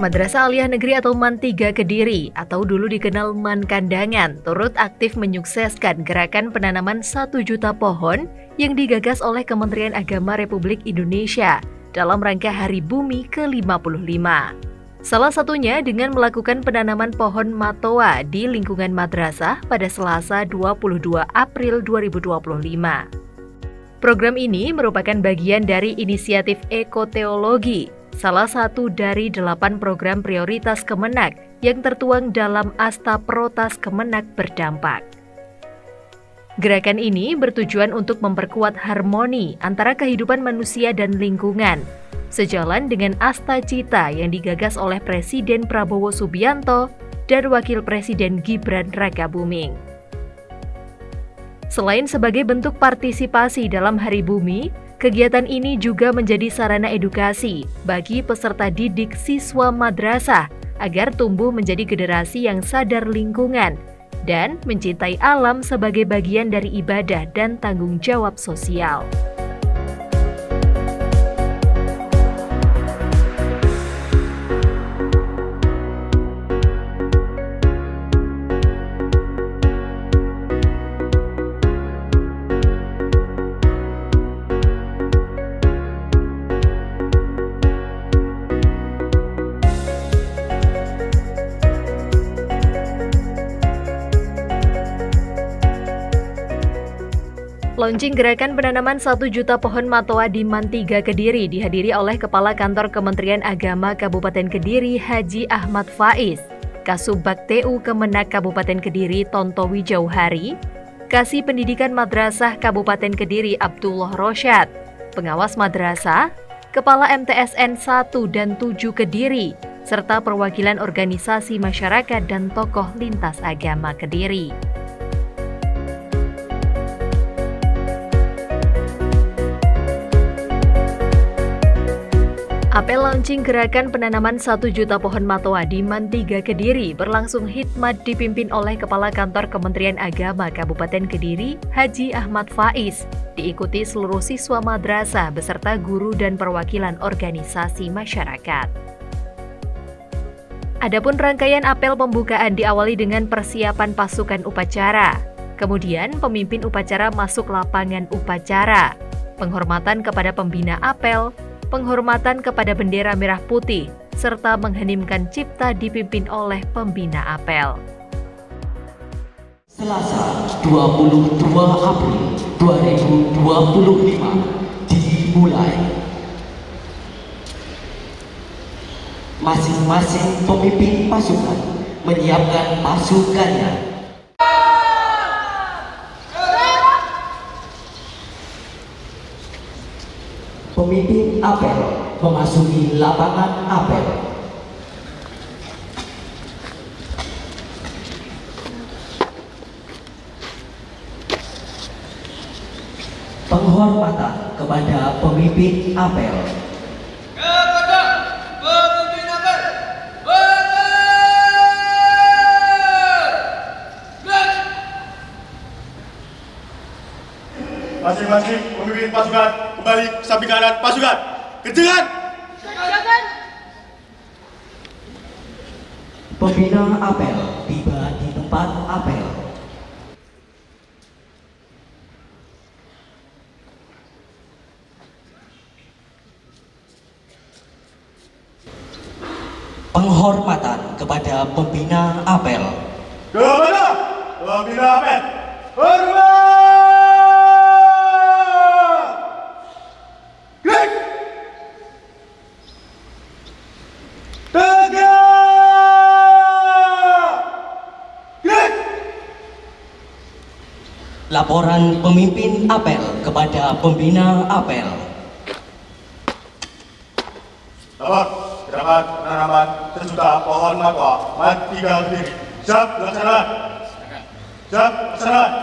Madrasah Aliyah Negeri atau MAN 3 Kediri atau dulu dikenal MAN Kandangan turut aktif menyukseskan gerakan penanaman 1 juta pohon yang digagas oleh Kementerian Agama Republik Indonesia dalam rangka Hari Bumi ke-55. Salah satunya dengan melakukan penanaman pohon matoa di lingkungan madrasah pada Selasa 22 April 2025. Program ini merupakan bagian dari inisiatif ekoteologi, salah satu dari 8 program prioritas Kemenak yang tertuang dalam Asta Protas Kemenak berdampak. Gerakan ini bertujuan untuk memperkuat harmoni antara kehidupan manusia dan lingkungan, sejalan dengan Asta Cita yang digagas oleh Presiden Prabowo Subianto dan Wakil Presiden Gibran Rakabuming. Selain sebagai bentuk partisipasi dalam Hari Bumi, kegiatan ini juga menjadi sarana edukasi bagi peserta didik siswa madrasah agar tumbuh menjadi generasi yang sadar lingkungan dan mencintai alam sebagai bagian dari ibadah dan tanggung jawab sosial. Launching gerakan penanaman 1 juta pohon matoa di MAN 3 Kediri dihadiri oleh Kepala Kantor Kementerian Agama Kabupaten Kediri Haji Ahmad Faiz, Kasubag TU Kemenak Kabupaten Kediri Tontowi Jauhari, Kasih Pendidikan Madrasah Kabupaten Kediri Abdullah Rosyad, Pengawas Madrasah, Kepala MTSN 1 dan 7 Kediri, serta perwakilan organisasi masyarakat dan tokoh lintas agama Kediri. Apel launching gerakan penanaman 1 juta pohon matoa di MAN 3 Kediri berlangsung hikmat dipimpin oleh Kepala Kantor Kementerian Agama Kabupaten Kediri, Haji Ahmad Faiz, diikuti seluruh siswa madrasah beserta guru dan perwakilan organisasi masyarakat. Adapun rangkaian apel pembukaan diawali dengan persiapan pasukan upacara, kemudian pemimpin upacara masuk lapangan upacara, penghormatan kepada pembina apel, penghormatan kepada bendera merah putih, serta mengheningkan cipta dipimpin oleh pembina apel. Selasa 22 April 2025 dimulai. Masing-masing pemimpin pasukan menyiapkan pasukannya. Pemimpin apel memasuki lapangan apel. Penghormatan kepada pemimpin apel. Kepada pemimpin apel, masing-masing pemimpin pasukan kembali ke samping kanan pasukan. Kencang! Pembina apel tiba di tempat apel. Penghormatan kepada pembina apel. Kepada pembina apel, hormat! Klik! Tegak! Klik! Laporan pemimpin apel kepada pembina apel. Lapor gerakan penanaman 1 juta pohon matoa MAN 3 Kediri. Siap dilaksanakan. Siap dilaksanakan.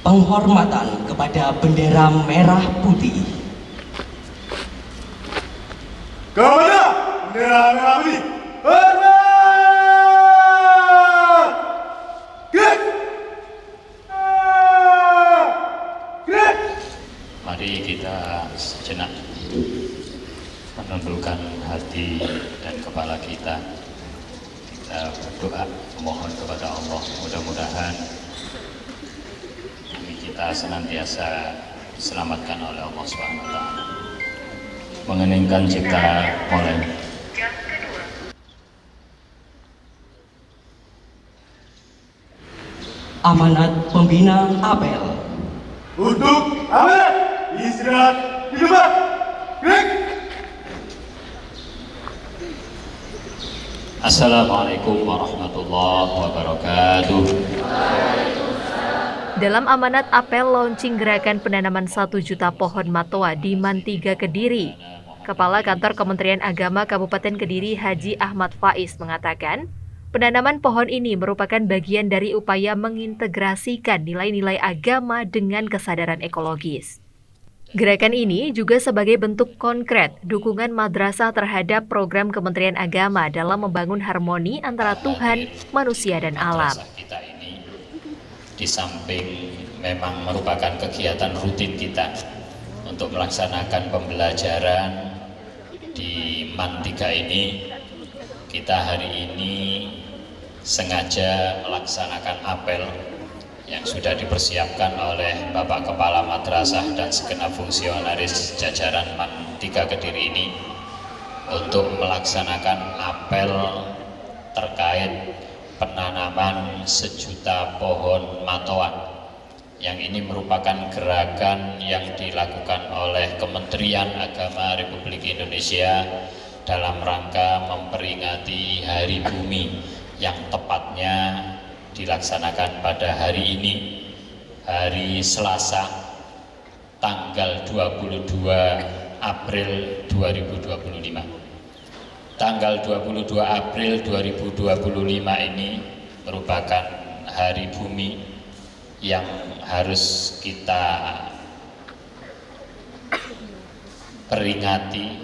Penghormatan kepada bendera merah putih. Kepada bendera merah putih, hormat! Klik! Mari kita sejenak menundukkan hati dan kepala kita. Kita berdoa memohon kepada Allah, mudah-mudahan bumi kita senantiasa diselamatkan oleh Allah SWT. Mengeningkan cipta mulai. Amanat pembina apel. Untuk amanat istirahat di tempat. Break. Assalamualaikum warahmatullahi wabarakatuh. Dalam amanat apel launching gerakan penanaman 1 juta pohon matoa di Mantiga, Kediri, Kepala Kantor Kementerian Agama Kabupaten Kediri Haji Ahmad Faiz mengatakan, penanaman pohon ini merupakan bagian dari upaya mengintegrasikan nilai-nilai agama dengan kesadaran ekologis. Gerakan ini juga sebagai bentuk konkret dukungan madrasah terhadap program Kementerian Agama dalam membangun harmoni antara Tuhan, manusia, dan alam. Kita ini di samping memang merupakan kegiatan rutin kita untuk melaksanakan pembelajaran di Mantiga ini, kita hari ini sengaja melaksanakan apel yang sudah dipersiapkan oleh Bapak Kepala Madrasah dan segenap fungsionaris jajaran Mantiga Kediri ini untuk melaksanakan apel terkait penanaman 1 juta pohon matoa, yang ini merupakan gerakan yang dilakukan oleh Kementerian Agama Republik Indonesia dalam rangka memperingati Hari Bumi yang tepatnya dilaksanakan pada hari ini, hari Selasa, tanggal 22 April 2025. Tanggal 22 April 2025 ini merupakan Hari Bumi yang harus kita peringati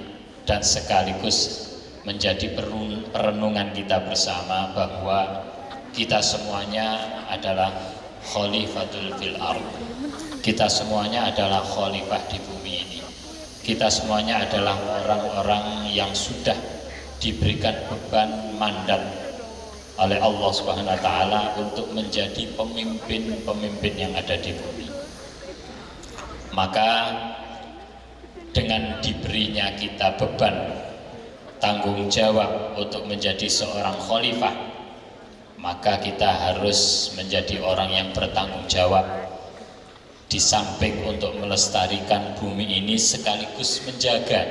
dan sekaligus menjadi perenungan kita bersama bahwa kita semuanya adalah khalifatul fil ardh. Kita semuanya adalah khalifah di bumi ini. Kita semuanya adalah orang-orang yang sudah diberikan beban mandat oleh Allah Subhanahu wa taala untuk menjadi pemimpin-pemimpin yang ada di bumi. Maka dengan diberinya kita beban tanggung jawab untuk menjadi seorang khalifah, maka kita harus menjadi orang yang bertanggung jawab di samping untuk melestarikan bumi ini sekaligus menjaga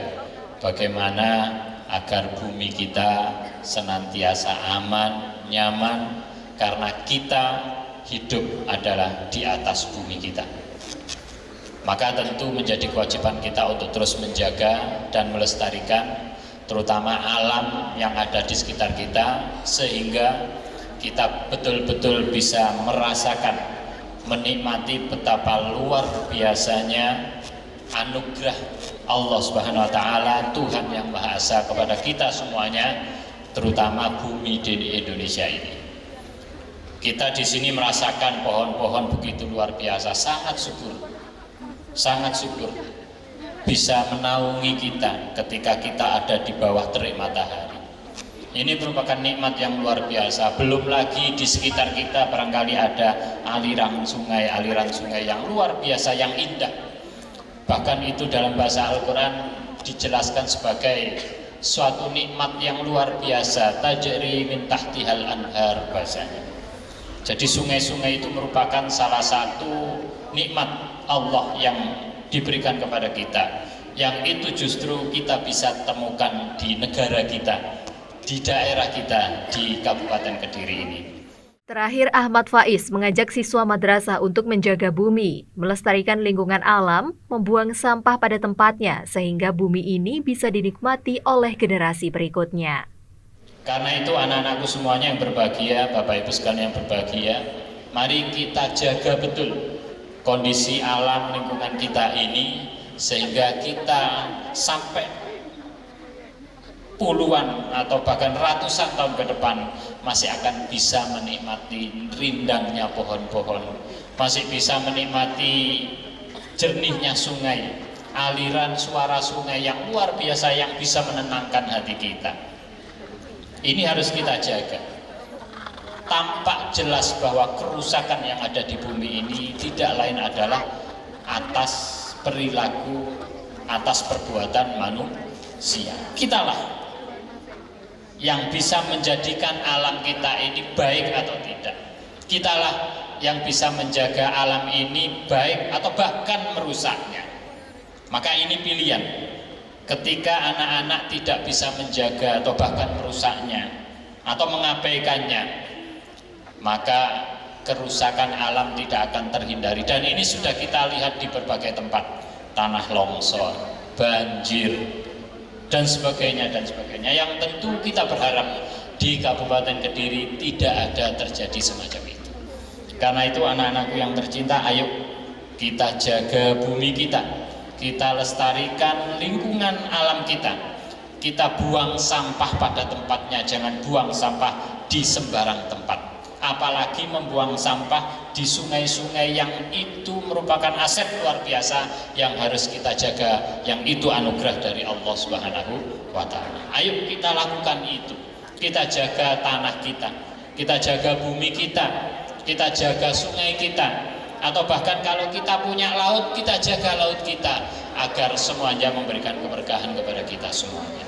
bagaimana agar bumi kita senantiasa aman, nyaman, karena kita hidup adalah di atas bumi kita. Maka tentu menjadi kewajiban kita untuk terus menjaga dan melestarikan terutama alam yang ada di sekitar kita, sehingga kita betul-betul bisa merasakan, menikmati betapa luar biasanya anugerah Allah Subhanahu wa taala, Tuhan yang Maha Esa kepada kita semuanya, terutama bumi di Indonesia ini. Kita di sini merasakan pohon-pohon begitu luar biasa, sangat syukur bisa menaungi kita ketika kita ada di bawah terik matahari. Ini merupakan nikmat yang luar biasa. Belum lagi di sekitar kita barangkali ada aliran sungai yang luar biasa, yang indah. Bahkan itu dalam bahasa Al-Quran dijelaskan sebagai suatu nikmat yang luar biasa. Tajri min tahtihal anhar bahasanya. Jadi sungai-sungai itu merupakan salah satu nikmat Allah yang diberikan kepada kita, yang itu justru kita bisa temukan di negara kita, di daerah kita, di Kabupaten Kediri ini. Terakhir, Ahmad Faiz mengajak siswa madrasah untuk menjaga bumi, melestarikan lingkungan alam, membuang sampah pada tempatnya, sehingga bumi ini bisa dinikmati oleh generasi berikutnya. Karena itu anak-anakku semuanya yang berbahagia, Bapak Ibu sekalian yang berbahagia, mari kita jaga betul kondisi alam lingkungan kita ini, sehingga kita sampai puluhan atau bahkan ratusan tahun ke depan masih akan bisa menikmati rindangnya pohon-pohon, masih bisa menikmati jernihnya sungai, aliran suara sungai yang luar biasa yang bisa menenangkan hati kita. Ini harus kita jaga. Tampak jelas bahwa kerusakan yang ada di bumi ini tidak lain adalah atas perilaku, atas perbuatan manusia. Kitalah yang bisa menjadikan alam kita ini baik atau tidak. Kitalah yang bisa menjaga alam ini baik atau bahkan merusaknya. Maka ini pilihan. Ketika anak-anak tidak bisa menjaga atau bahkan merusaknya atau mengabaikannya, maka kerusakan alam tidak akan terhindari. Dan ini sudah kita lihat di berbagai tempat, tanah longsor, banjir, dan sebagainya dan sebagainya. Yang tentu kita berharap di Kabupaten Kediri tidak ada terjadi semacam itu. Karena itu anak-anakku yang tercinta, ayo kita jaga bumi kita lestarikan lingkungan alam kita buang sampah pada tempatnya, jangan buang sampah di sembarang tempat. Apalagi membuang sampah di sungai-sungai yang itu merupakan aset luar biasa yang harus kita jaga, yang itu anugerah dari Allah Subhanahu wa Ta'ala. Ayo kita lakukan itu. Kita jaga tanah kita jaga bumi kita jaga sungai kita, atau bahkan kalau kita punya laut, kita jaga laut kita agar semuanya memberikan keberkahan kepada kita semuanya.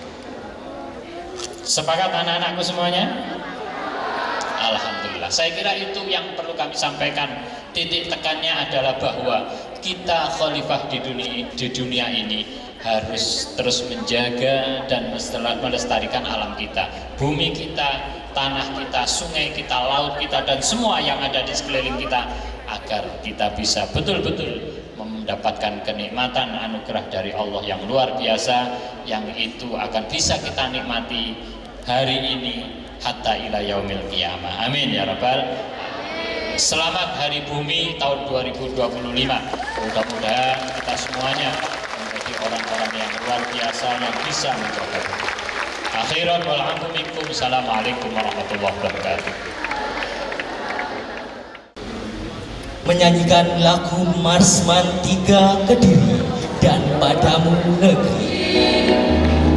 Sepakat anak-anakku semuanya? Alhamdulillah. Saya kira itu yang perlu kami sampaikan. Titik tekannya adalah bahwa kita khalifah di dunia ini harus terus menjaga dan melestarikan alam kita, bumi kita, tanah kita, sungai kita, laut kita, dan semua yang ada di sekeliling kita, agar kita bisa betul-betul mendapatkan kenikmatan anugerah dari Allah yang luar biasa, yang itu akan bisa kita nikmati hari ini hatta ila yaumil qiyamah. Amin ya rabbal. Selamat Hari Bumi tahun 2025. Mudah-mudahan kita semuanya menjadi orang-orang yang luar biasa yang bisa menjaga bumi. Akhiran wal afu minkum. Assalamualaikum warahmatullahi wabarakatuh. Menyanyikan lagu Marsman 3 Kediri dan Padamu Negeri.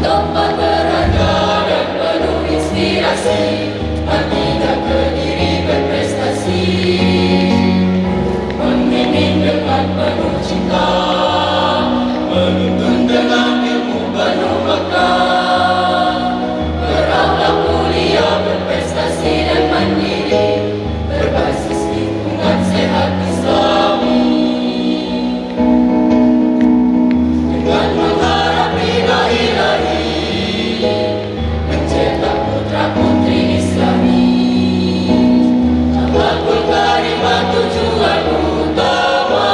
Tempat berharga dan penuh inspirasi, Merdeka Kediri berprestasi, memimpin dengan penuh cinta, menuntun dengan ilmu penuh makna, berakhlak mulia, berprestasi dan mandiri, berbasis lingkungan sehat Islami, dengan mengharap ridha ilahi, mencetak putra putri Islami. Akhlakul karimah tujuan utama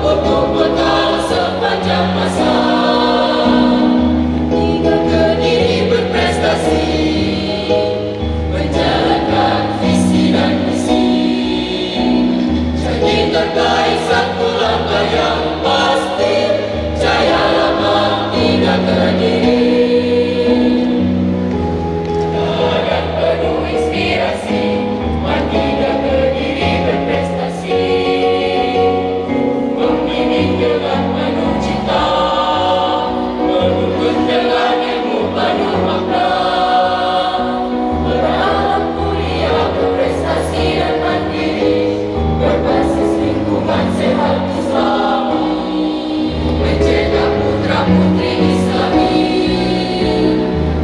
untuk bekal sepanjang masa. Tiga Kediri berprestasi, menjalankan visi dan misi, jadi terbaik satu langkah yang pasti. Jaya lama Tiga Kediri. Dan penuh inspirasi, Tiga Kediri berprestasi, memimpin dengan penuh cinta, menuntun dengan ilmu penuh makna, berakhlak mulia, berprestasi dan mandiri, berbasis lingkungan sehat Islami, mencetak putra putri Islami.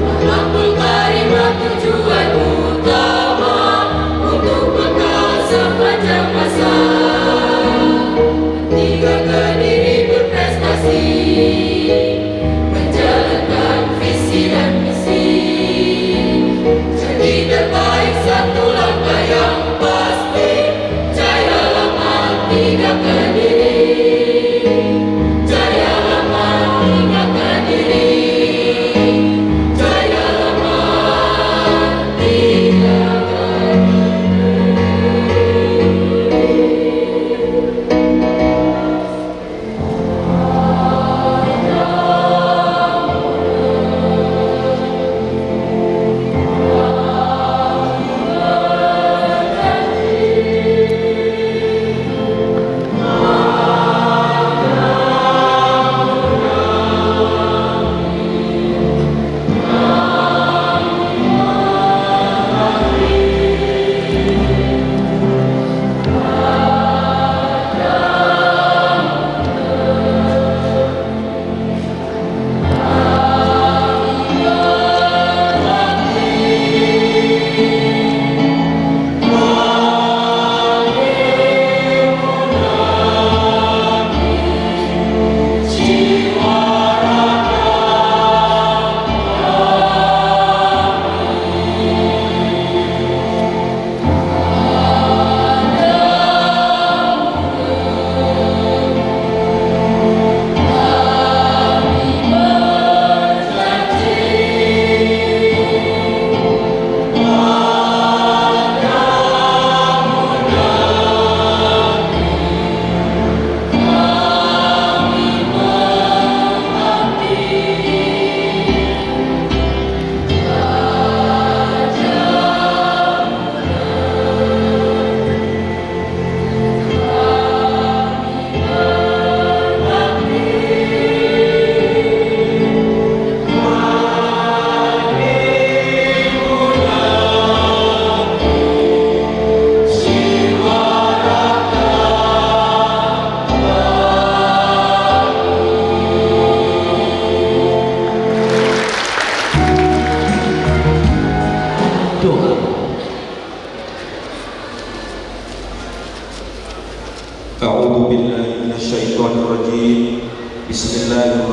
Akhlakul karimah tujuan utama untuk bekal sepanjang masa. Tiga Kediri berprestasi, menjalankan visi dan misi, jadi terbaik satu langkah yang pasti. Jaya lama Tiga Kediri, jaya lama Tiga Kediri, jaya lama Tiga Kediri.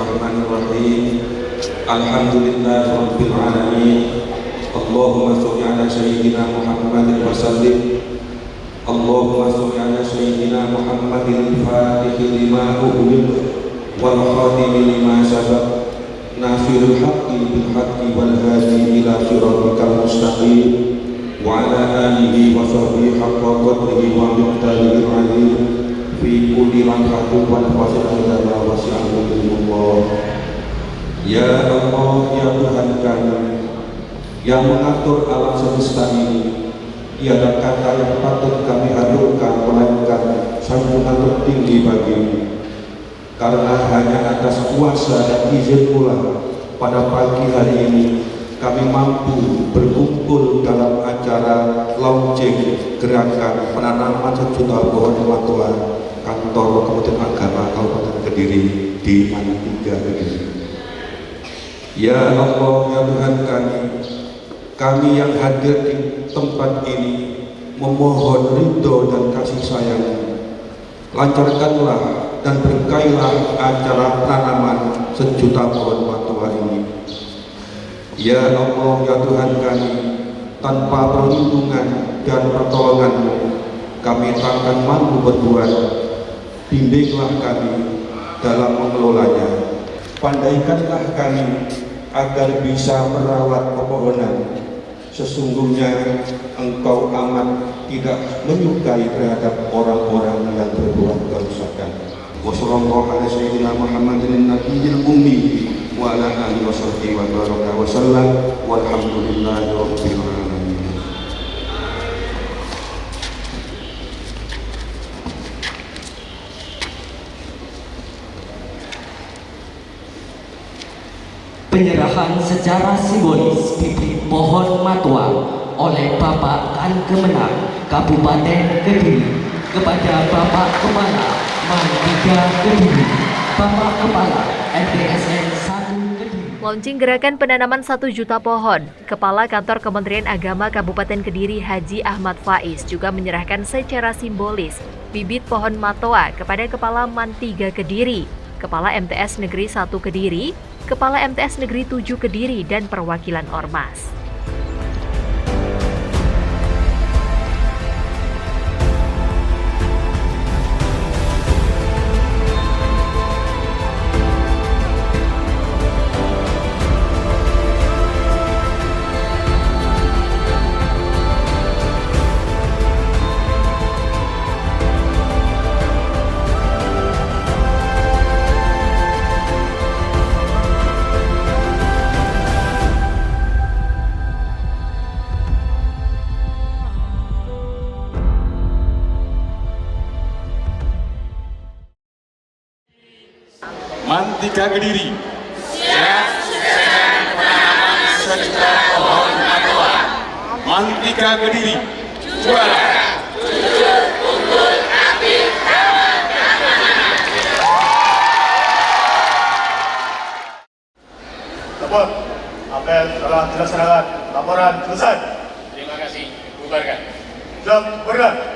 Bismillahirrahmanirrahim. Alhamdulillahirabbil alamin. Allahumma shalli ala sayyidina Muhammadin wa sallim. Allahumma shalli ala sayyidina Muhammadin al-Fatih lima ughliqa wal khatim lima sabaq. Nasirul haqqi bil haqqi wal hadi ila siratikal mustaqim. Wa ala alihi wa sahbihi haqqa qadrihi wa miqdarihi al-'azim. Fi kulli rakatin wa nafasin ila wasi'ahu ilmullah. Ya Allah, ya Tuhan kami yang mengatur alam semesta ini, tiada kata yang patut kami haturkan melainkan sanjungan tertinggi bagimu. Karena hanya atas kuasa dan izin pula pada pagi hari ini kami mampu berkumpul dalam acara launching gerakan penanaman 1 juta pohon matua kantor Kementerian Agama Kabupaten Kediri di Mandika Kediri. Ya Allah, ya Tuhan kami yang hadir di tempat ini memohon ridho dan kasih sayang. Lancarkanlah dan berkailah acara penanaman 1 juta pohon matua ini. Ya Allah, ya Tuhan kami, tanpa perlindungan dan pertolongan-Mu kami takkan mampu berbuat. Bimbinglah kami dalam mengelolanya. Pandaikanlah kami agar bisa merawat pepohonan. Sesungguhnya Engkau amat tidak menyukai terhadap orang-orang yang berbuat kerusakan. Wassallallahu ala sayyidina Muhammadin nabiyil ummi wa ala alihi washabbihi wa baraka wa sallam walhamdulillahi rabbil alamin. Penyerahan secara simbolis bibit pohon matua oleh Bapak Kankemenag Kabupaten Kediri kepada Bapak Kepala Mandika Kediri, Bapak Kepala MTSN 1 Kediri. Launching gerakan penanaman 1 juta pohon, Kepala Kantor Kementerian Agama Kabupaten Kediri Haji Ahmad Faiz juga menyerahkan secara simbolis bibit pohon matoa kepada Kepala Man 3 Kediri, Kepala MTS Negeri 1 Kediri, Kepala MTS Negeri 7 Kediri, dan perwakilan Ormas. Man 3 Kediri. Siap sukseskan penanaman 1 juta pohon matua. Man 3 Kediri. Juara. Jujur, unggul, aktif, ramah, keamanan. Tepat. Apel telah dilaksanakan. Laporan selesai. Terima kasih. Bubarkan. Siap, bergerak.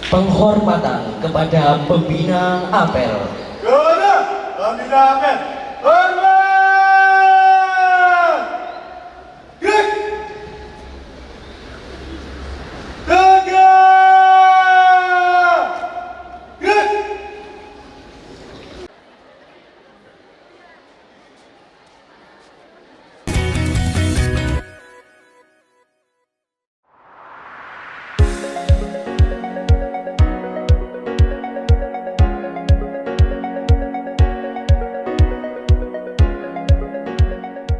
Penghormatan kepada pembina apel. Kepada pembina apel. Hormat. Gerak. Tegak. Gerak.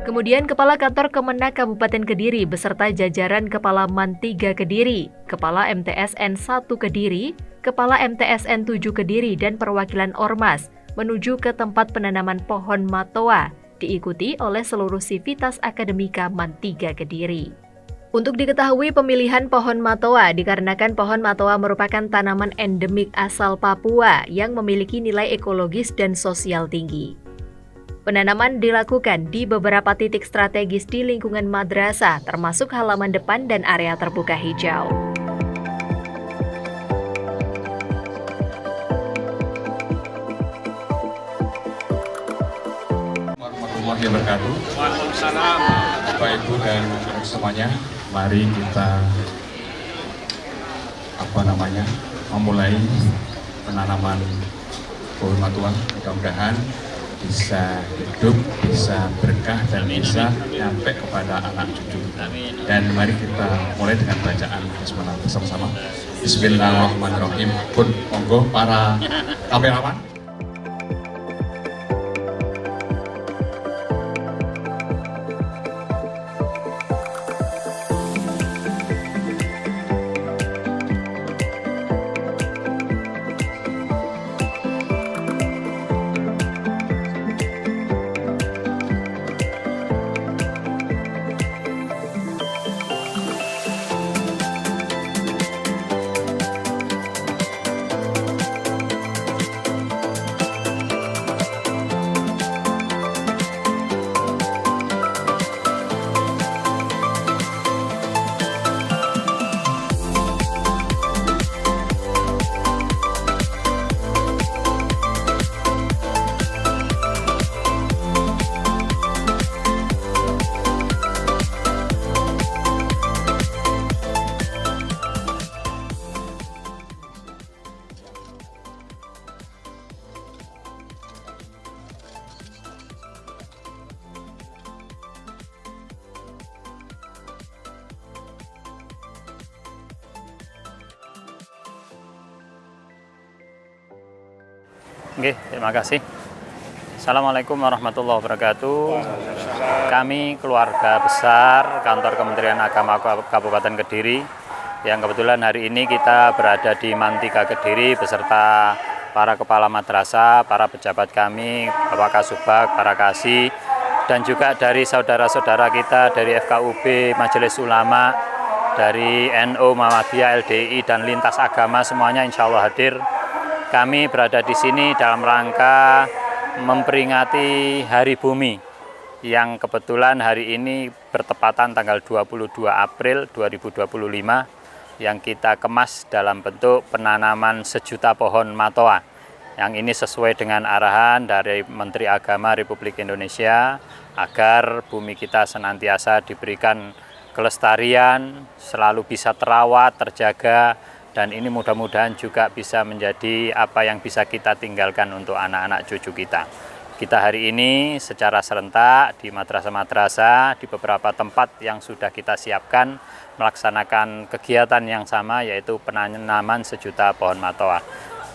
Kemudian Kepala Kantor Kemenag Kabupaten Kediri beserta jajaran Kepala Man 3 Kediri, Kepala MTSN 1 Kediri, Kepala MTSN 7 Kediri, dan perwakilan Ormas menuju ke tempat penanaman pohon matoa, diikuti oleh seluruh sivitas akademika Man 3 Kediri. Untuk diketahui, pemilihan pohon matoa dikarenakan pohon matoa merupakan tanaman endemik asal Papua yang memiliki nilai ekologis dan sosial tinggi. Penanaman dilakukan di beberapa titik strategis di lingkungan madrasah, termasuk halaman depan dan area terbuka hijau. warahmatullahi wabarakatuh. Waalaikumsalam. Bapak Ibu dan semuanya, mari kita memulai penanaman pohon matuang. Mudah-mudahan bisa hidup, bisa berkah dan bisa nyampe kepada anak cucu. Dan mari kita mulai dengan bacaan bismillah bersama-sama. Bismillahirrahmanirrahim. Pun monggo para kamerawan. Oke, terima kasih. Assalamualaikum warahmatullahi wabarakatuh. Kami keluarga besar Kantor Kementerian Agama Kabupaten Kediri yang kebetulan hari ini kita berada di Mantiga Kediri beserta para kepala madrasah, para pejabat kami, Bapak Kasubag, para kasih, dan juga dari saudara-saudara kita dari FKUB, Majelis Ulama, dari NU, Muhammadiyah, LDI, dan lintas agama semuanya insya Allah hadir. Kami berada di sini dalam rangka memperingati Hari Bumi yang kebetulan hari ini bertepatan tanggal 22 April 2025 yang kita kemas dalam bentuk penanaman 1 juta pohon matoa. Yang ini sesuai dengan arahan dari Menteri Agama Republik Indonesia agar bumi kita senantiasa diberikan kelestarian, selalu bisa terawat, terjaga, dan ini mudah-mudahan juga bisa menjadi apa yang bisa kita tinggalkan untuk anak-anak cucu kita. Kita hari ini secara serentak di madrasah-madrasah, di beberapa tempat yang sudah kita siapkan, melaksanakan kegiatan yang sama, yaitu penanaman 1 juta pohon matoa.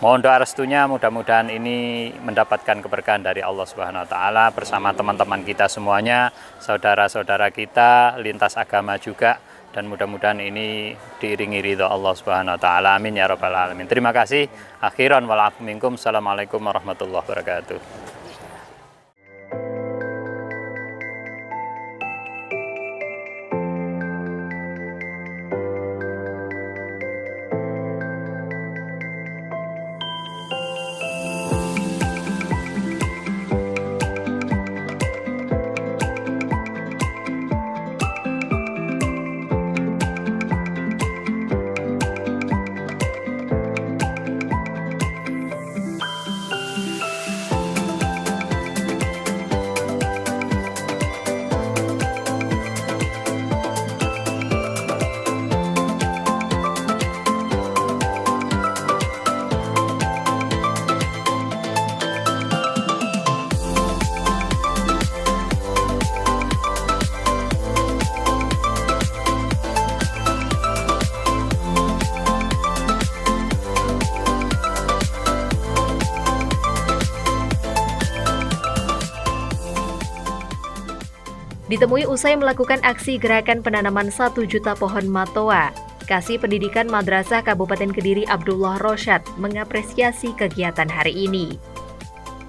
Mohon doa restunya, mudah-mudahan ini mendapatkan keberkahan dari Allah Subhanahu wa Ta'ala bersama teman-teman kita semuanya, saudara-saudara kita, lintas agama juga, dan mudah-mudahan ini diiringi ridho Allah Subhanahu wa Ta'ala. Amin ya rabbal alamin. Terima kasih. Akhiran wal afu minkum. Assalamualaikum warahmatullahi wabarakatuh. Ditemui usai melakukan aksi gerakan penanaman 1 juta pohon matoa, Kasih Pendidikan Madrasah Kabupaten Kediri Abdullah Rosyad mengapresiasi kegiatan hari ini.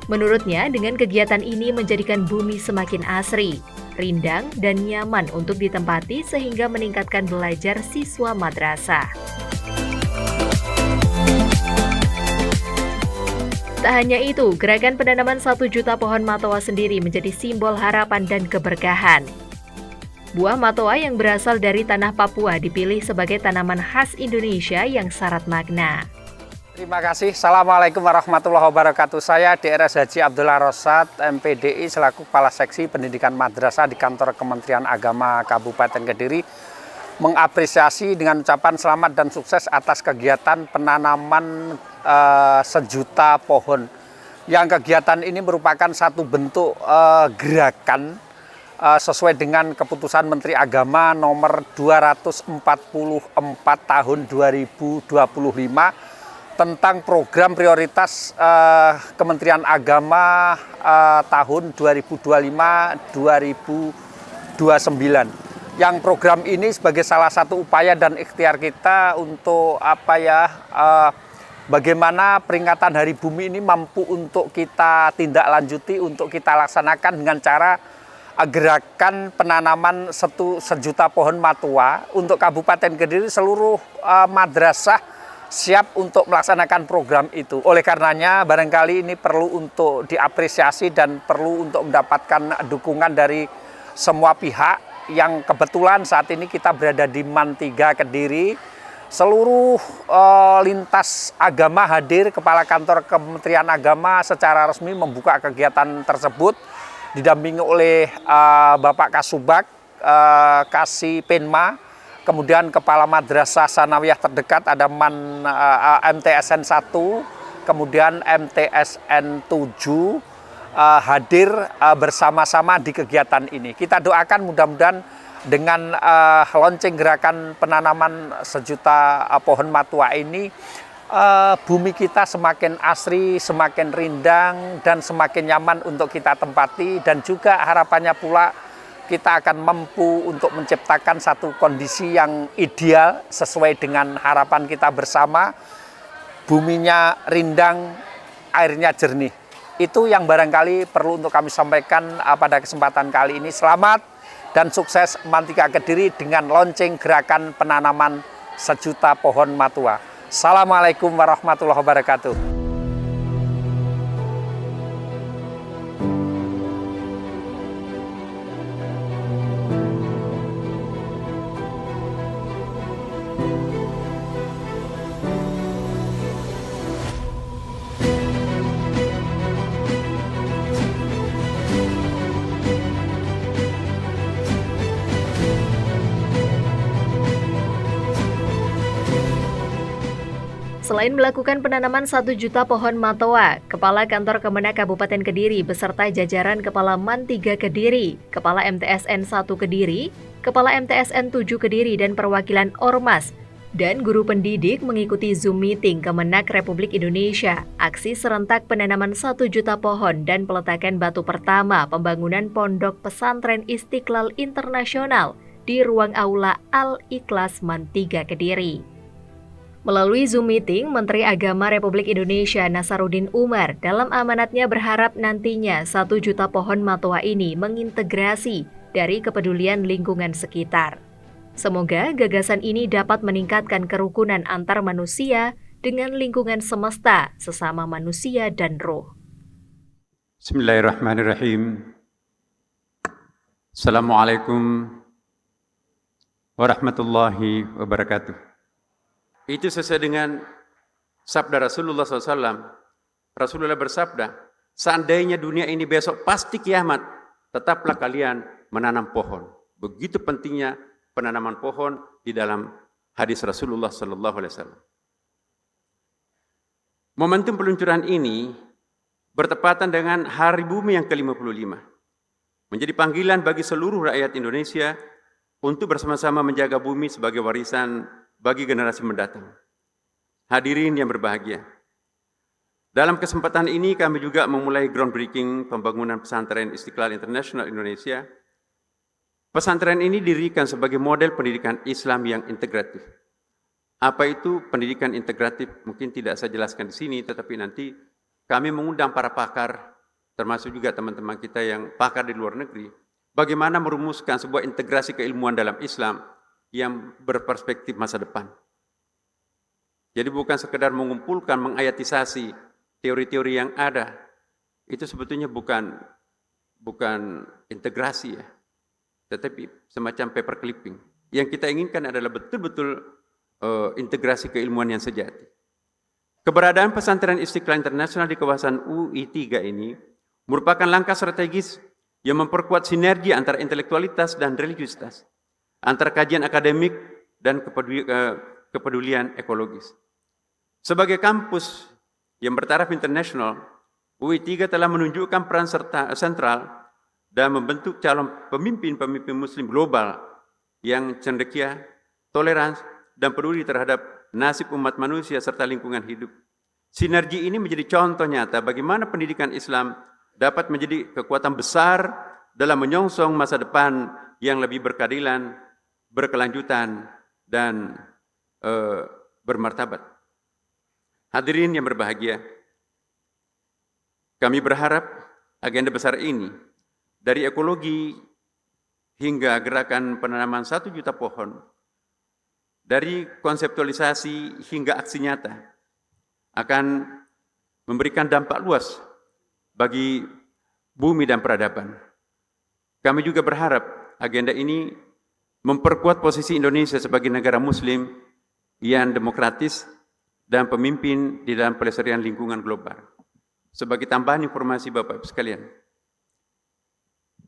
Menurutnya, dengan kegiatan ini menjadikan bumi semakin asri, rindang, dan nyaman untuk ditempati sehingga meningkatkan belajar siswa madrasah. Tak hanya itu, gerakan penanaman 1 juta pohon matoa sendiri menjadi simbol harapan dan keberkahan. Buah matoa yang berasal dari tanah Papua dipilih sebagai tanaman khas Indonesia yang syarat makna. Terima kasih. Assalamualaikum warahmatullahi wabarakatuh. Saya DRS Haji Abdullah Rosad, MPDI selaku Kepala Seksi Pendidikan Madrasah di Kantor Kementerian Agama Kabupaten Kediri mengapresiasi dengan ucapan selamat dan sukses atas kegiatan penanaman 1 juta pohon. Yang kegiatan ini merupakan satu bentuk gerakan sesuai dengan keputusan Menteri Agama nomor 244 tahun 2025 tentang program prioritas Kementerian Agama tahun 2025-2029. Yang program ini sebagai salah satu upaya dan ikhtiar kita untuk bagaimana peringatan Hari Bumi ini mampu untuk kita tindak lanjuti, untuk kita laksanakan dengan cara gerakan penanaman 1 juta pohon matua untuk Kabupaten Kediri. Seluruh madrasah siap untuk melaksanakan program itu. Oleh karenanya barangkali ini perlu untuk diapresiasi dan perlu untuk mendapatkan dukungan dari semua pihak yang kebetulan saat ini kita berada di MAN 3 Kediri. Seluruh lintas agama hadir, Kepala Kantor Kementerian Agama secara resmi membuka kegiatan tersebut didampingi oleh Bapak Kasubag, Kasih Penma, kemudian Kepala Madrasah Sanawiyah terdekat ada MTSN 1, kemudian MTSN 7 hadir bersama-sama di kegiatan ini. Kita doakan mudah-mudahan dengan launching gerakan penanaman 1 juta pohon matua ini, bumi kita semakin asri, semakin rindang, dan semakin nyaman untuk kita tempati, dan juga harapannya pula kita akan mampu untuk menciptakan satu kondisi yang ideal sesuai dengan harapan kita bersama. Buminya rindang, airnya jernih. Itu yang barangkali perlu untuk kami sampaikan pada kesempatan kali ini. Selamat dan sukses MAN 3 Kediri dengan launching gerakan penanaman 1 juta pohon matua. Assalamualaikum warahmatullahi wabarakatuh. Selain melakukan penanaman 1 juta pohon matoa, Kepala Kantor Kemenak Kabupaten Kediri beserta jajaran Kepala MAN 3 Kediri, Kepala MTSN 1 Kediri, Kepala MTSN 7 Kediri, dan perwakilan Ormas dan guru pendidik mengikuti Zoom Meeting Kemenak Republik Indonesia, aksi serentak penanaman 1 juta pohon dan peletakan batu pertama pembangunan Pondok Pesantren Istiqlal Internasional di ruang aula Al-Ikhlas MAN 3 Kediri. Melalui Zoom Meeting, Menteri Agama Republik Indonesia Nasaruddin Umar dalam amanatnya berharap nantinya 1 juta pohon matua ini mengintegrasi dari kepedulian lingkungan sekitar. Semoga gagasan ini dapat meningkatkan kerukunan antar manusia dengan lingkungan semesta, sesama manusia dan roh. Bismillahirrahmanirrahim. Assalamualaikum warahmatullahi wabarakatuh. Itu sesuai dengan sabda Rasulullah SAW. Rasulullah bersabda, seandainya dunia ini besok pasti kiamat, tetaplah kalian menanam pohon. Begitu pentingnya penanaman pohon di dalam hadis Rasulullah SAW. Momentum peluncuran ini bertepatan dengan Hari Bumi yang ke-55. Menjadi panggilan bagi seluruh rakyat Indonesia untuk bersama-sama menjaga bumi sebagai warisan bagi generasi mendatang. Hadirin yang berbahagia, dalam kesempatan ini kami juga memulai groundbreaking pembangunan pesantren Istiqlal Internasional Indonesia. Pesantren ini didirikan sebagai model pendidikan Islam yang integratif. Apa itu pendidikan integratif? Mungkin tidak saya jelaskan di sini, tetapi nanti kami mengundang para pakar, termasuk juga teman-teman kita yang pakar di luar negeri, bagaimana merumuskan sebuah integrasi keilmuan dalam Islam yang berperspektif masa depan. Jadi bukan sekedar mengumpulkan, mengayatisasi teori-teori yang ada. Itu sebetulnya bukan integrasi ya, tetapi semacam paper clipping. Yang kita inginkan adalah betul-betul integrasi keilmuan yang sejati. Keberadaan pesantren Istiqlal Internasional di kawasan UI3 ini merupakan langkah strategis yang memperkuat sinergi antara intelektualitas dan religiusitas, antara kajian akademik dan kepedulian ekologis. Sebagai kampus yang bertaraf internasional, UI3 telah menunjukkan peran sentral dan membentuk calon pemimpin-pemimpin muslim global yang cendekia, toleran, dan peduli terhadap nasib umat manusia serta lingkungan hidup. Sinergi ini menjadi contoh nyata bagaimana pendidikan Islam dapat menjadi kekuatan besar dalam menyongsong masa depan yang lebih berkeadilan, berkelanjutan, dan bermartabat. Hadirin yang berbahagia, kami berharap agenda besar ini, dari ekologi hingga gerakan penanaman 1 juta pohon, dari konseptualisasi hingga aksi nyata, akan memberikan dampak luas bagi bumi dan peradaban. Kami juga berharap agenda ini memperkuat posisi Indonesia sebagai negara muslim yang demokratis dan pemimpin di dalam pelestarian lingkungan global. Sebagai tambahan informasi Bapak Ibu sekalian,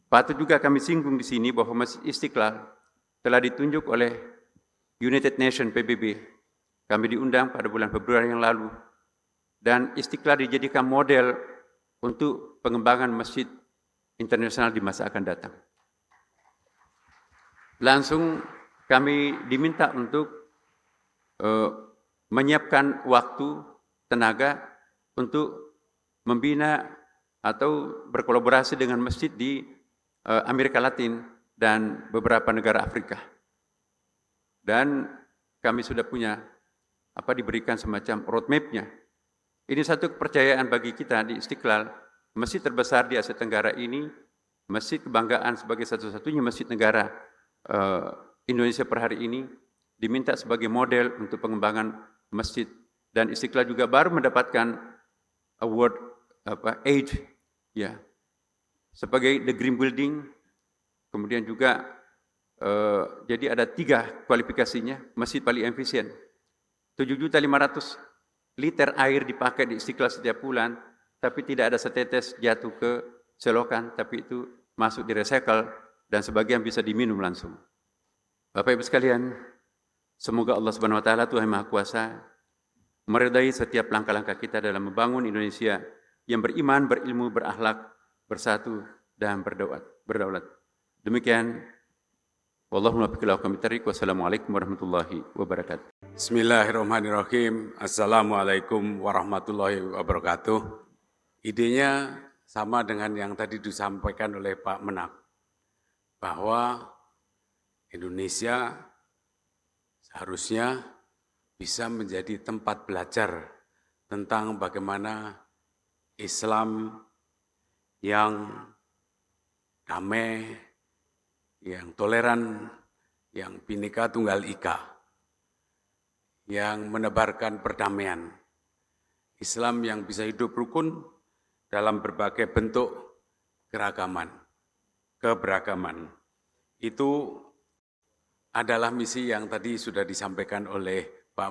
patut juga kami singgung di sini bahwa Masjid Istiqlal telah ditunjuk oleh United Nations PBB. Kami diundang pada bulan Februari yang lalu, dan Istiqlal dijadikan model untuk pengembangan masjid internasional di masa akan datang. Langsung kami diminta untuk menyiapkan waktu, tenaga untuk membina atau berkolaborasi dengan masjid di Amerika Latin dan beberapa negara Afrika. Dan kami sudah punya diberikan semacam roadmap-nya. Ini satu kepercayaan bagi kita di Istiqlal, masjid terbesar di Asia Tenggara ini, masjid kebanggaan sebagai satu-satunya masjid negara Indonesia per hari ini, diminta sebagai model untuk pengembangan masjid. Dan Istiqlal juga baru mendapatkan award age ya sebagai the green building. Kemudian juga jadi ada 3 kualifikasinya, masjid paling efisien. 7.500.000 liter air dipakai di Istiqlal setiap bulan, tapi tidak ada setetes jatuh ke selokan, tapi itu masuk di recycle dan sebagian bisa diminum langsung. Bapak Ibu sekalian, semoga Allah Subhanahu wa taala, Tuhan Maha Kuasa, meridai setiap langkah-langkah kita dalam membangun Indonesia yang beriman, berilmu, berakhlak, bersatu dan berdaulat. Demikian, wallahu muwaffiq ila aqwamit thariq. Wassalamualaikum warahmatullahi wabarakatuh. Bismillahirrahmanirrahim. Assalamualaikum warahmatullahi wabarakatuh. Idenya sama dengan yang tadi disampaikan oleh Pak Menak, bahwa Indonesia seharusnya bisa menjadi tempat belajar tentang bagaimana Islam yang damai, yang toleran, yang Bhinneka Tunggal Ika, yang menebarkan perdamaian. Islam yang bisa hidup rukun dalam berbagai bentuk keberagaman. Itu adalah misi yang tadi sudah disampaikan oleh Pak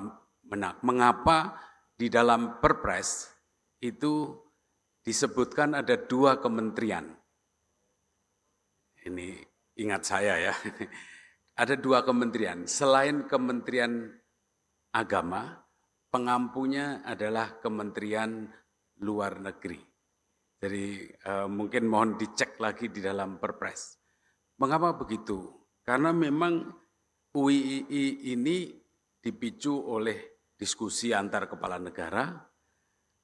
Menak. Mengapa di dalam Perpres itu disebutkan ada 2 kementerian? Ini ingat saya ya. Ada 2 kementerian. Selain Kementerian Agama, pengampunya adalah Kementerian Luar Negeri. Jadi mungkin mohon dicek lagi di dalam Perpres. Mengapa begitu? Karena memang UII ini dipicu oleh diskusi antar kepala negara,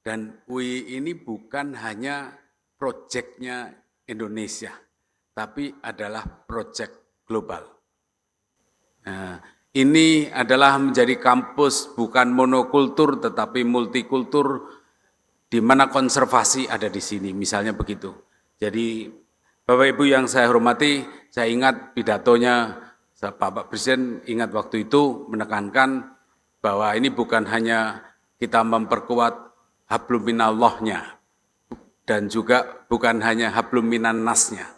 dan UII ini bukan hanya proyeknya Indonesia, tapi adalah proyek global. Nah, ini adalah menjadi kampus bukan monokultur tetapi multikultur, di mana konservasi ada di sini, misalnya begitu. Jadi Bapak Ibu yang saya hormati, saya ingat pidatonya Bapak Presiden, ingat waktu itu menekankan bahwa ini bukan hanya kita memperkuat hablum minallahnya, dan juga bukan hanya hablum minan nasnya,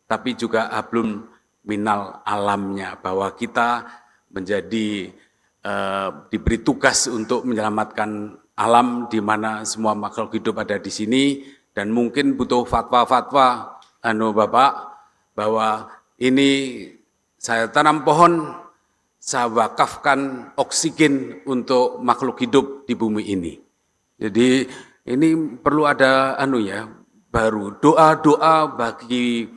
tapi juga hablum minal alamnya, bahwa kita menjadi diberi tugas untuk menyelamatkan alam di mana semua makhluk hidup ada di sini, dan mungkin butuh fatwa-fatwa Bapak bahwa ini saya tanam pohon, saya wakafkan oksigen untuk makhluk hidup di bumi ini. Jadi ini perlu ada baru doa-doa bagi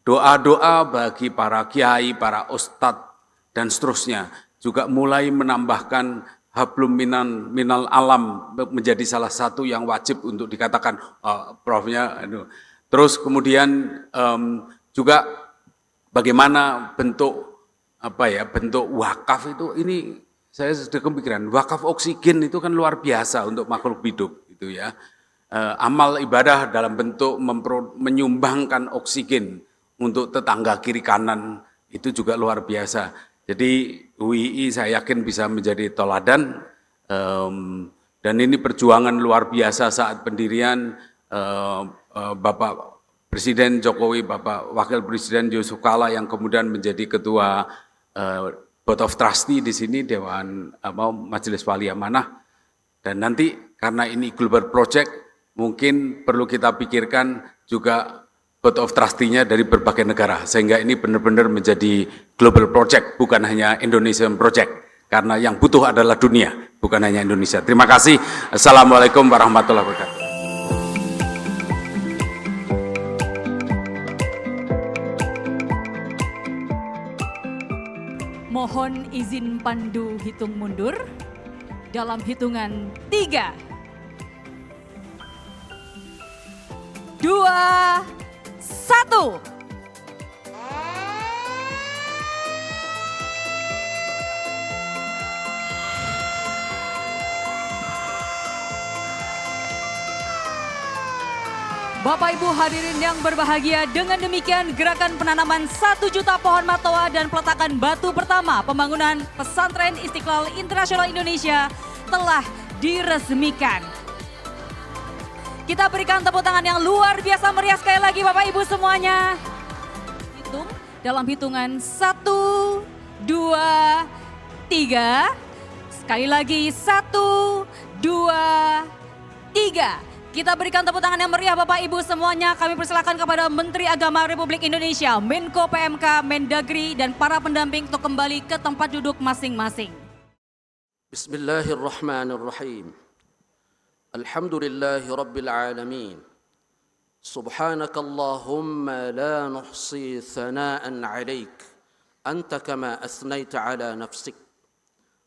doa-doa bagi para kiai, para ustadz dan seterusnya, juga mulai menambahkan hablum minal alam menjadi salah satu yang wajib untuk dikatakan profnya. Terus kemudian juga bagaimana bentuk bentuk wakaf itu, ini saya sudah kepikiran, wakaf oksigen itu kan luar biasa untuk makhluk hidup gitu ya. Amal ibadah dalam bentuk menyumbangkan oksigen untuk tetangga kiri kanan itu juga luar biasa. Jadi UII saya yakin bisa menjadi teladan, dan ini perjuangan luar biasa saat pendirian Bapak Presiden Jokowi, Bapak Wakil Presiden Yusuf Kala yang kemudian menjadi Ketua Board of Trustee di sini, Dewan Majelis Wali Amanah. Dan nanti karena ini global project, mungkin perlu kita pikirkan juga Board of Trustee-nya dari berbagai negara, sehingga ini benar-benar menjadi global project, bukan hanya Indonesian project, karena yang butuh adalah dunia, bukan hanya Indonesia. Terima kasih. Assalamualaikum warahmatullahi wabarakatuh. Mohon izin pandu hitung mundur dalam hitungan 3, 2, 1. Bapak Ibu hadirin yang berbahagia, dengan demikian gerakan penanaman 1 juta pohon matoa dan peletakan batu pertama pembangunan Pesantren Istiqlal Internasional Indonesia telah diresmikan. Kita berikan tepuk tangan yang luar biasa meriah sekali lagi Bapak Ibu semuanya. Hitung dalam hitungan 1, 2, 3. Sekali lagi 1, 2, 3. Kita berikan tepuk tangan yang meriah Bapak Ibu semuanya. Kami persilakan kepada Menteri Agama Republik Indonesia, Menko PMK, Mendagri, dan para pendamping untuk kembali ke tempat duduk masing-masing. Bismillahirrahmanirrahim. Alhamdulillahi Rabbil Alamin. Subhanakallahumma la nuhsi thana'an alaik. Anta kama asnaita ala nafsik.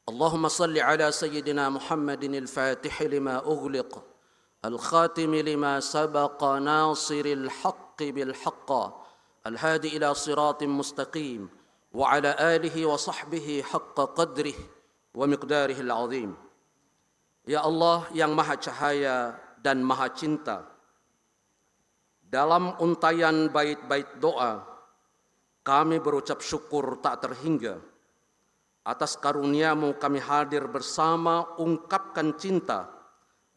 Allahumma salli ala Sayyidina Muhammadin al-Fatih lima ughliq. الخاتم لما سبق ناصر الحق بالحق الهادي إلى صراط مستقيم وعلى آله وصحبه حق قدره ومقداره العظيم. Ya Allah yang maha cahaya dan maha cinta, dalam untayan bait-bait doa kami berucap syukur tak terhingga atas karunia-Mu. Kami hadir bersama ungkapkan cinta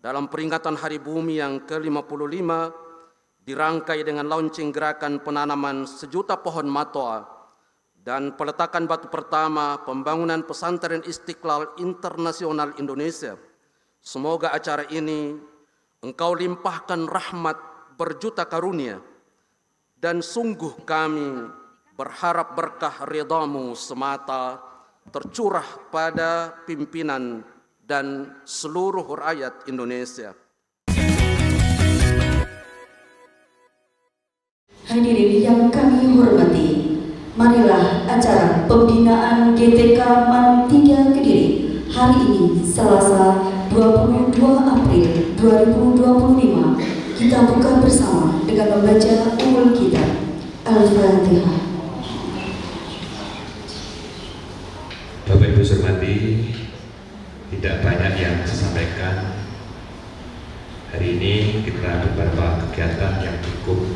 dalam peringatan Hari Bumi yang ke-55, dirangkai dengan launching gerakan penanaman 1 juta pohon matoa dan peletakan batu pertama pembangunan Pesantren Istiqlal Internasional Indonesia. Semoga acara ini Engkau limpahkan rahmat berjuta karunia, dan sungguh kami berharap berkah ridha-Mu semata tercurah pada pimpinan dan seluruh rakyat Indonesia. Hadirin yang kami hormati, marilah acara pembinaan GTK MAN 3 Kediri hari ini Selasa 22 April 2025 kita buka bersama dengan membaca Ummul Kitab Al-Fatihah. Bapak Ibu hormati, tidak banyak yang saya sampaikan. Hari ini kita beberapa kegiatan yang cukup